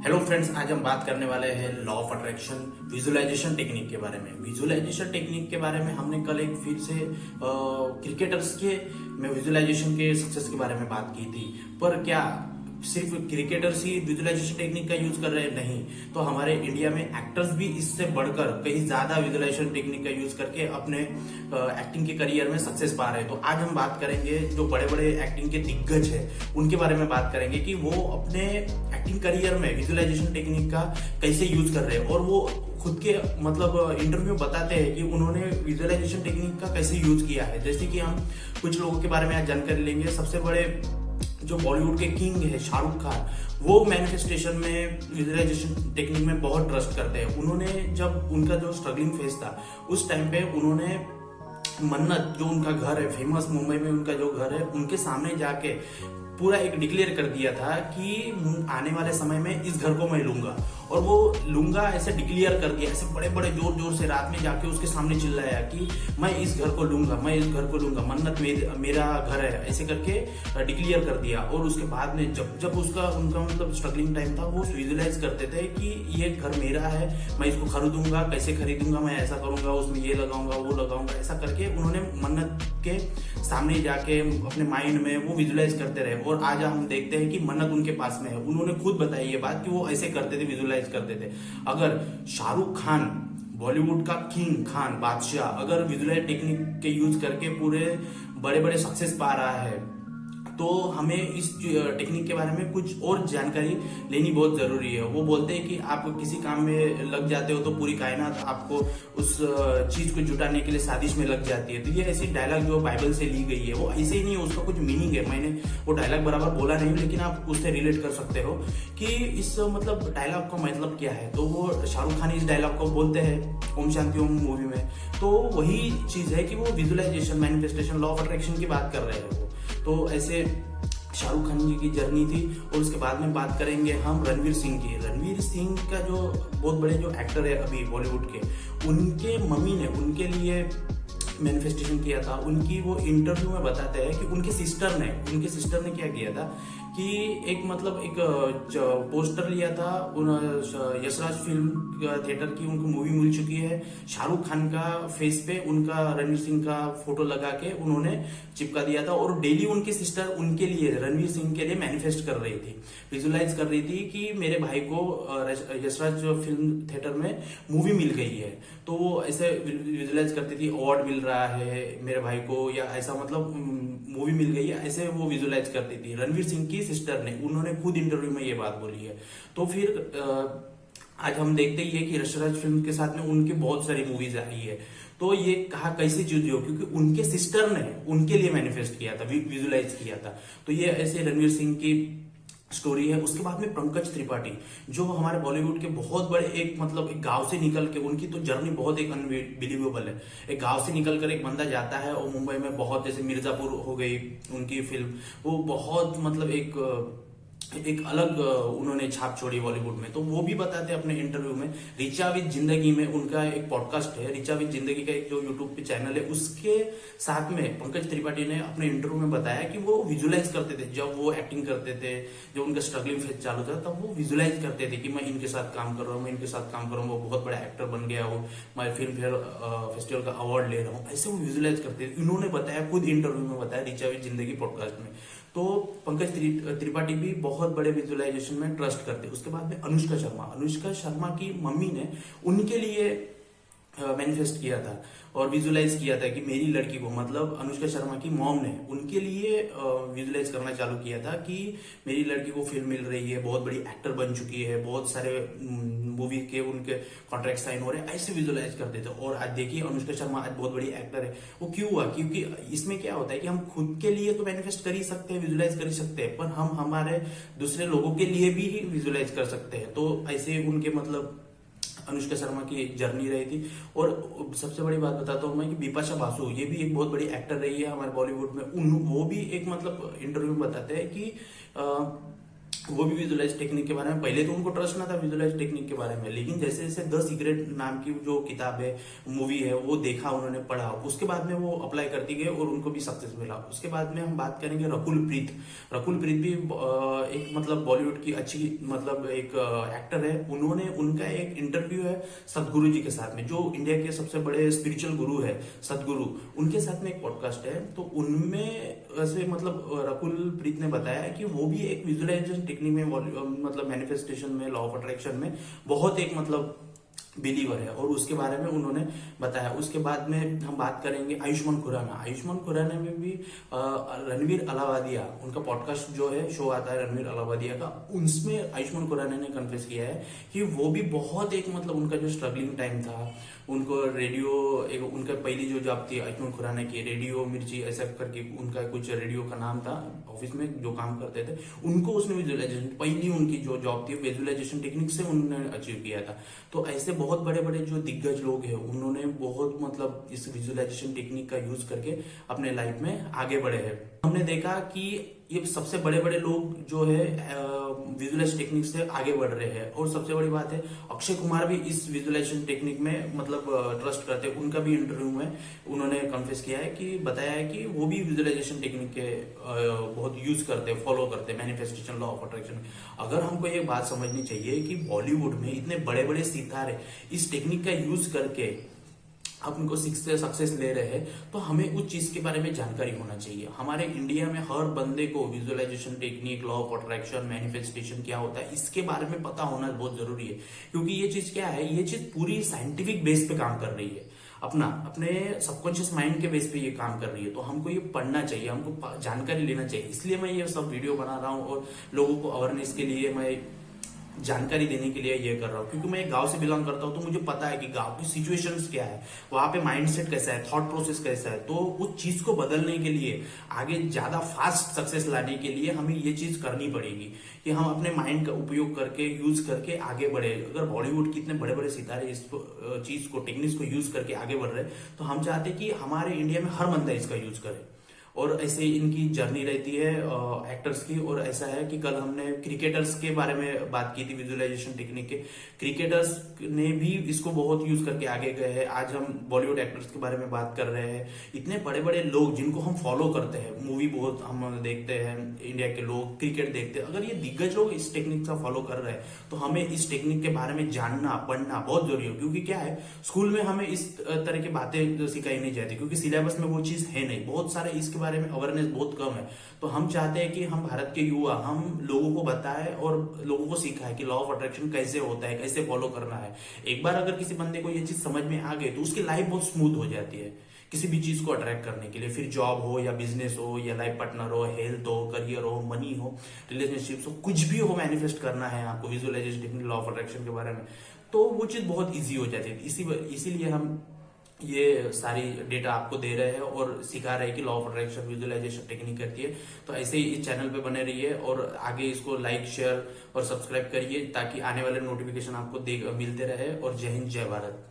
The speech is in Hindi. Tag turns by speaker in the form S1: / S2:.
S1: हेलो फ्रेंड्स, आज हम बात करने वाले हैं law of attraction visualization technique के बारे में। विजुअलाइजेशन टेक्निक के बारे में हमने कल एक फिर से क्रिकेटर्स के विजुअलाइजेशन के सक्सेस के बारे में बात की थी। पर क्या सिर्फ क्रिकेटर्स ही विजुअलाइजेशन टेक्निक का यूज कर रहे हैं? नहीं, तो हमारे इंडिया में एक्टर्स भी इससे बढ़कर कहीं ज्यादा विजुअलाइजेशन टेक्निक का यूज करके अपने एक्टिंग के करियर में सक्सेस पा रहे हैं। तो आज हम बात करेंगे जो बड़े बड़े एक्टिंग के दिग्गज है उनके बारे में बात करेंगे कि वो अपने एक्टिंग करियर में विजुअलाइजेशन टेक्निक का कैसे यूज कर रहे हैं। और वो खुद के इंटरव्यू में बताते हैं कि उन्होंने विजुअलाइजेशन टेक्निक का कैसे यूज किया है। जैसे कि हम कुछ लोगों के बारे में आज जानकारी लेंगे। सबसे बड़े जो बॉलीवुड के किंग है शाहरुख खान, वो मैनिफेस्टेशन में विजुअलाइजेशन टेक्निक में बहुत ट्रस्ट करते हैं। उन्होंने जब उनका जो स्ट्रगलिंग फेज था उस टाइम पे उन्होंने मन्नत, जो उनका घर है फेमस मुंबई में, उनका जो घर है उनके सामने जाके पूरा एक डिक्लेयर कर दिया था कि आने वाले समय में इस घर को मैं लूंगा। और वो लूंगा ऐसे डिक्लेयर कर दिया, ऐसे बड़े बड़े जोर जोर से रात में जाके उसके सामने चिल्लाया कि मैं इस घर को लूंगा, मैं इस घर को लूंगा, मन्नत मेरा घर है, ऐसे करके डिक्लेयर कर दिया। और उसके बाद में जब उसका उनका स्ट्रगलिंग टाइम था, वो विजुअलाइज करते थे कि ये घर मेरा है, मैं इसको खरीदूंगा, कैसे खरीदूंगा, मैं ऐसा करूंगा, उसमें ये लगाऊंगा, वो लगाऊंगा, ऐसा करके उन्होंने मन्नत के सामने जाके अपने माइंड में वो विजुअलाइज करते रहे। और आज हम देखते हैं कि मन्नत उनके पास में है। उन्होंने खुद बताई ये बात कि वो ऐसे करते थे, विजुअलाइज करते थे। अगर शाहरुख खान, बॉलीवुड का किंग खान, बादशाह, अगर विजुअलाइज टेक्निक के यूज करके पूरे बड़े बड़े सक्सेस पा रहा है, तो हमें इस टेक्निक के बारे में कुछ और जानकारी लेनी बहुत जरूरी है। वो बोलते हैं कि आप किसी काम में लग जाते हो तो पूरी कायनात आपको उस चीज को जुटाने के लिए साजिश में लग जाती है। तो ये ऐसी डायलॉग जो बाइबल से ली गई है, वो ऐसे ही नहीं है, उसका कुछ मीनिंग है। मैंने वो डायलॉग बराबर बोला नहीं, लेकिन आप उससे रिलेट कर सकते हो कि इस डायलॉग का मतलब क्या है। तो वो शाहरुख खान इस डायलॉग को बोलते हैं ओम शांति ओम मूवी में। तो वही चीज है कि वो visualization, manifestation, law of attraction की बात कर रहे हैं वो। तो ऐसे शाहरुख खान जी की जर्नी थी। और उसके बाद में बात करेंगे हम रणवीर सिंह की। रणवीर सिंह का जो बहुत बड़े जो एक्टर है अभी बॉलीवुड के, उनके मम्मी ने उनके लिए मैनिफेस्टेशन किया था। उनकी वो इंटरव्यू में बताते हैं कि उनके सिस्टर ने क्या किया था कि एक पोस्टर लिया था यशराज फिल्म थिएटर की, उनको मूवी मिल चुकी है, शाहरुख खान का फेस पे उनका रणवीर सिंह का फोटो लगा के उन्होंने चिपका दिया था। और डेली उनकी सिस्टर उनके लिए, रणवीर सिंह के लिए मैनिफेस्ट कर रही थी, विजुअलाइज कर रही थी कि मेरे भाई को यशराज फिल्म थिएटर में मूवी मिल गई है। तो वो ऐसे विजुअलाइज करती थी, अवार्ड मिल रहा है मेरे भाई को, या ऐसा मूवी मिल गई है, ऐसे वो विजुअलाइज करती थी। रणवीर सिंह की सिस्टर ने, उन्होंने खुद इंटरव्यू में ये बात बोली है। तो फिर आज हम देखते ही है कि यशराज फिल्म के साथ में उनकी बहुत सारी मूवीज आई है। तो ये कहा कैसे चूज हो, क्योंकि उनके सिस्टर ने उनके लिए मैनिफेस्ट किया था, विजुअलाइज किया था। तो ये ऐसे रणवीर सिंह की स्टोरी है। उसके बाद में पंकज त्रिपाठी, जो हमारे बॉलीवुड के बहुत बड़े एक गांव से निकल के, उनकी तो जर्नी बहुत एक अनबिलीवेबल है। एक गांव से निकल कर एक बंदा जाता है और मुंबई में बहुत, जैसे मिर्जापुर हो गई उनकी फिल्म, वो बहुत एक अलग उन्होंने छाप छोड़ी बॉलीवुड में। तो वो भी बताते हैं अपने इंटरव्यू में। रिचा विद जिंदगी में उनका एक पॉडकास्ट है, रिचा विद जिंदगी का एक जो यूट्यूब पे चैनल है, उसके साथ में पंकज त्रिपाठी ने अपने इंटरव्यू में बताया कि वो विजुअलाइज करते थे जब वो एक्टिंग करते थे, जब उनका स्ट्रगलिंग फेज चालू था, तब वो विजुअलाइज करते थे कि मैं इनके साथ काम कर रहा हूँ, मैं इनके साथ काम कर रहा हूँ, वो बहुत बड़ा एक्टर बन गया हो, मैं फिल्म फेयर फेस्टिवल का अवार्ड ले रहा हूँ, ऐसे वो विजुअलाइज करते थे। इन्होंने बताया, खुद इंटरव्यू में बताया रिचा विद जिंदगी पॉडकास्ट में। तो पंकज त्रिपाठी भी बहुत बड़े विजुअलाइजेशन में ट्रस्ट करते। उसके बाद में अनुष्का शर्मा की मम्मी ने उनके लिए मैनिफेस्ट किया था और विजुअलाइज किया था कि मेरी लड़की को, अनुष्का शर्मा की मॉम ने उनके लिए विजुअलाइज करना चालू किया था कि मेरी लड़की को फिल्म मिल रही है, बहुत बड़ी एक्टर बन चुकी है, बहुत सारे मूवी के उनके कॉन्ट्रैक्ट साइन हो रहे हैं, ऐसे विजुअलाइज करते थे। और आज देखिए अनुष्का शर्मा आज बहुत बड़ी एक्टर है। वो क्यों हुआ? क्योंकि इसमें क्या होता है कि हम खुद के लिए तो मैनिफेस्ट कर ही सकते हैं, विजुअलाइज कर ही सकते हैं, पर हम हमारे दूसरे लोगों के लिए भी विजुअलाइज कर सकते हैं। तो ऐसे उनके अनुष्का शर्मा की जर्नी रही थी। और सबसे बड़ी बात बताता हूँ मैं कि बिपाशा बासु, ये भी एक बहुत बड़ी एक्टर रही है हमारे बॉलीवुड में। वो भी एक इंटरव्यू में बताते हैं कि वो भी विजुअलाइज टेक्निक के बारे में, पहले तो उनको ट्रस्ट ना था विजुअलाइज टेक्निक के बारे में, लेकिन जैसे जैसे द सीक्रेट नाम की जो किताब है, मूवी है, वो देखा, उन्होंने पढ़ा, उसके बाद में वो अप्लाई करती गए और उनको भी सक्सेस मिला। उसके बाद में हम बात करेंगे रकुल प्रीत। रकुल प्रीत भी एक मतलब बॉलीवुड की अच्छी मतलब एक एक्टर है। उन्होंने, उनका एक इंटरव्यू है सदगुरु जी के साथ में, जो इंडिया के सबसे बड़े स्पिरिचुअल गुरु है सदगुरु, उनके साथ में एक पॉडकास्ट है। तो उनमें ऐसे मतलब रकुल प्रीत ने बताया कि वो भी एक विजुअलाइजेशन टेक्निक में मतलब मैनिफेस्टेशन में, लॉ ऑफ अट्रैक्शन में बहुत एक मतलब बिलीवर है, और उसके बारे में उन्होंने बताया। उसके बाद में हम बात करेंगे आयुष्मान खुराना। आयुष्मान खुराना में भी रणवीर अलावादिया, उनका पॉडकास्ट जो है, शो आता है रणवीर अलावादिया का, उसमें आयुष्मान खुराना ने कन्फेस किया है कि वो भी बहुत एक मतलब उनका जो स्ट्रगलिंग टाइम था, उनको रेडियो, एक उनका पहली जो जॉब थी आयुष्मान खुराना की, रेडियो मिर्ची ऐसा करके उनका कुछ रेडियो का नाम था, ऑफिस में जो काम करते थे, उनको उसने विजुअलाइजेशन, पहली उनकी जो जॉब थी विजुअलाइजेशन टेक्निक से उन्होंने अचीव किया था। तो ऐसे बहुत बड़े बड़े जो दिग्गज लोग हैं, उन्होंने बहुत मतलब इस विजुअलाइजेशन टेक्निक का यूज करके अपने लाइफ में आगे बढ़े हैं। हमने देखा कि ये सबसे बड़े बड़े लोग जो है विजुअलाइज टेक्निक से आगे बढ़ रहे हैं। और सबसे बड़ी बात है, अक्षय कुमार भी इस विजुअलाइजेशन टेक्निक में मतलब ट्रस्ट करते हैं। उनका भी इंटरव्यू में उन्होंने कन्फेस किया है कि बताया है कि वो भी विजुअलाइजेशन टेक्निक के बहुत यूज करते हैं, फॉलो करते हैं, मैनिफेस्टेशन, लॉ ऑफ अट्रैक्शन। अगर हमको ये बात समझनी चाहिए कि बॉलीवुड में इतने बड़े बड़े सितारे इस टेक्निक का यूज करके उनको सक्सेस ले रहे हैं, तो हमें उस चीज के बारे में जानकारी होना चाहिए। हमारे इंडिया में हर बंदे को visualization technique, law of attraction, manifestation क्या होता है, इसके बारे में पता होना बहुत जरूरी है। क्योंकि ये चीज क्या है, ये चीज पूरी साइंटिफिक बेस पे काम कर रही है, अपने सबकॉन्शियस माइंड के बेस पे ये काम कर रही है। तो हमको ये पढ़ना चाहिए, हमको जानकारी लेना चाहिए। इसलिए मैं ये सब वीडियो बना रहा हूँ और लोगों को अवेयरनेस के लिए, मैं जानकारी देने के लिए ये कर रहा हूँ। क्योंकि मैं एक गांव से बिलोंग करता हूँ, तो मुझे पता है कि गांव की सिचुएशंस क्या है, वहां पे माइंडसेट कैसा है, थॉट प्रोसेस कैसा है। तो उस चीज को बदलने के लिए, आगे ज्यादा फास्ट सक्सेस लाने के लिए हमें ये चीज करनी पड़ेगी कि हम अपने माइंड का उपयोग करके, यूज करके आगे बढ़े। अगर बॉलीवुड के इतने बड़े बड़े सितारे इस चीज को, टेक्निक्स को यूज करके आगे बढ़ रहे, तो हम चाहते हैं कि हमारे इंडिया में हर बंदा इसका यूज करे। और ऐसे इनकी जर्नी रहती है एक्टर्स की। और ऐसा है कि कल हमने क्रिकेटर्स के बारे में बात की थी, विजुअलाइजेशन टेक्निक के। क्रिकेटर्स ने भी इसको बहुत यूज करके आगे गए हैं। आज हम बॉलीवुड एक्टर्स के बारे में बात कर रहे हैं। इतने बड़े बड़े लोग जिनको हम फॉलो करते हैं, मूवी बहुत हम देखते हैं, इंडिया के लोग क्रिकेट देखते हैं, अगर ये दिग्गज लोग इस टेक्निक का फॉलो कर रहे हैं, तो हमें इस टेक्निक के बारे में जानना, पढ़ना बहुत जरूरी है। क्योंकि क्या है, स्कूल में हमें इस तरह की बातें सिखाई नहीं जाती, क्योंकि सिलेबस में वो चीज है नहीं, बहुत सारे इसके बारे में अवेयरनेस बहुत कम है। तो हम चाहते हैं कि हम भारत के युवा, हम लोगों को बताएं और लोगों को सिखाएं कि लॉ ऑफ अट्रैक्शन कैसे होता है, कैसे फॉलो करना है। एक बार अगर किसी बंदे को ये चीज समझ में आ गई, तो उसकी लाइफ बहुत स्मूथ हो जाती है किसी भी चीज को अट्रैक्ट करने के लिए। फिर जॉब हो या बिजनेस हो या लाइफ पार्टनर हो, हेल्थ हो, करियर हो, मनी हो, रिलेशनशिप्स हो, कुछ भी हो, मैनिफेस्ट करना है आपको visualization technique, law of attraction के बारे में, तो वो चीज बहुत ईजी हो जाती है। इसीलिए हम ये सारी डेटा आपको दे रहे हैं और सिखा रहे हैं कि law of attraction visualization technique करती है। तो ऐसे ही इस चैनल पे बने रहिए और आगे इसको लाइक, शेयर और सब्सक्राइब करिए, ताकि आने वाले नोटिफिकेशन आपको मिलते रहे। और जय हिंद, जय भारत।